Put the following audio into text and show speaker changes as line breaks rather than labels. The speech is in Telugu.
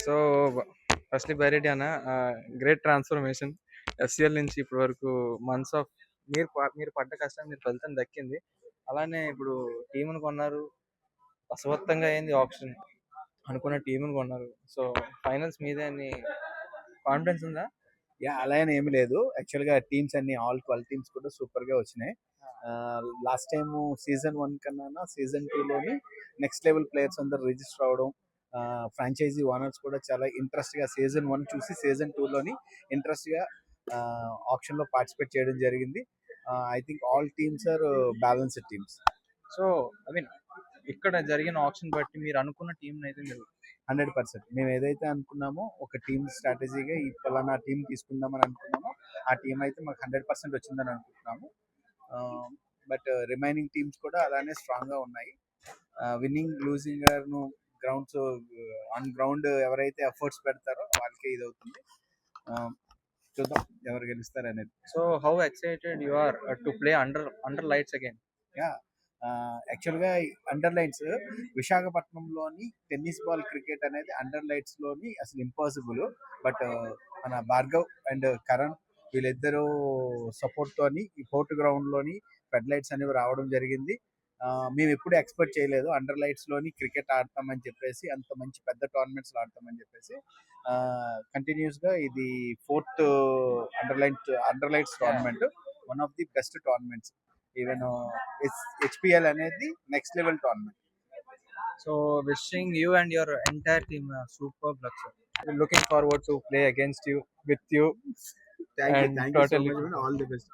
సో ఫస్ట్లీ బైరెడ్డి అన్న, గ్రేట్ ట్రాన్స్ఫర్మేషన్. ఎఫ్సిఎల్ నుంచి ఇప్పటి వరకు మంత్స్ ఆఫ్ మీరు పడ్డ కష్టం మీరు ఫలితం దక్కింది. అలానే ఇప్పుడు టీమును కొన్నారు, అసమర్థంగా అయింది ఆప్షన్, అనుకున్న టీమును కొన్నారు. సో ఫైనల్స్ మీదే అని కాన్ఫిడెన్స్ ఉందా?
అలా అని ఏమి లేదు. యాక్చువల్గా టీమ్స్ అన్ని ఆల్ 12 టీమ్స్ కూడా సూపర్ గా వచ్చినాయి. లాస్ట్ టైం సీజన్ 1 కన్నా సీజన్ 2లోని నెక్స్ట్ లెవెల్ ప్లేయర్స్ అందరు రిజిస్టర్ అవడం, ఫ్రాంచైజీ ఓనర్స్ కూడా చాలా ఇంట్రెస్ట్ గా సీజన్ 1 చూసి సీజన్ 2లోని ఇంట్రెస్ట్ గా ఆప్షన్ లో పార్టిసిపేట్ చేయడం జరిగింది. I think all teams are balanced teams.
So I mean ఇక్కడ జరిగిన ఆప్షన్ బట్టి మీరు అనుకున్న టీం అయితే మీరు
100% మేము ఏదైతే అనుకున్నామో ఒక టీమ్ స్ట్రాటజీగా ఈ పలానా టీం తీసుకుందామని అనుకున్నామో ఆ టీం అయితే మాకు 100% వచ్చిందని అనుకుంటున్నాము. బట్ రిమైనింగ్ టీమ్స్ కూడా అలానే స్ట్రాంగ్ గా ఉన్నాయి. Winning losing grounds on ground ఎవరైతే ఎఫర్ట్స్ పెడతారో వాళ్ళకే ఇది అవుతుంది. చూద్దాం ఎవరు గెలుస్తారు అనేది.
So how excited you are to play under lights again?
యాక్చువల్గా అండర్ లైట్స్ విశాఖపట్నంలోని టెన్నిస్ బాల్ క్రికెట్ అనేది అండర్ లైట్స్ లోని అసలు ఇంపాసిబుల్. బట్ మన భార్గవ్ అండ్ కరణ్ వీళ్ళిద్దరూ సపోర్ట్ తోని ఈ పోర్ట్ గ్రౌండ్ లోని ఫెడ్ లైట్స్ అనేవి రావడం జరిగింది. మేము ఎప్పుడు ఎక్స్పెక్ట్ చేయలేదు అండర్ లైట్స్ లోని క్రికెట్ ఆడతామని చెప్పేసి, అంత మంచి పెద్ద టోర్నమెంట్స్ ఆడతామని చెప్పేసి. కంటిన్యూస్ గా ఇది 4th under lights tournament, one of the best tournaments. Even HPL అనేది next level tournament.
So wishing you and your entire team superb luck, sir. Looking forward to play against you, with you.
Thank you
And
so
totally
much, man. All the best.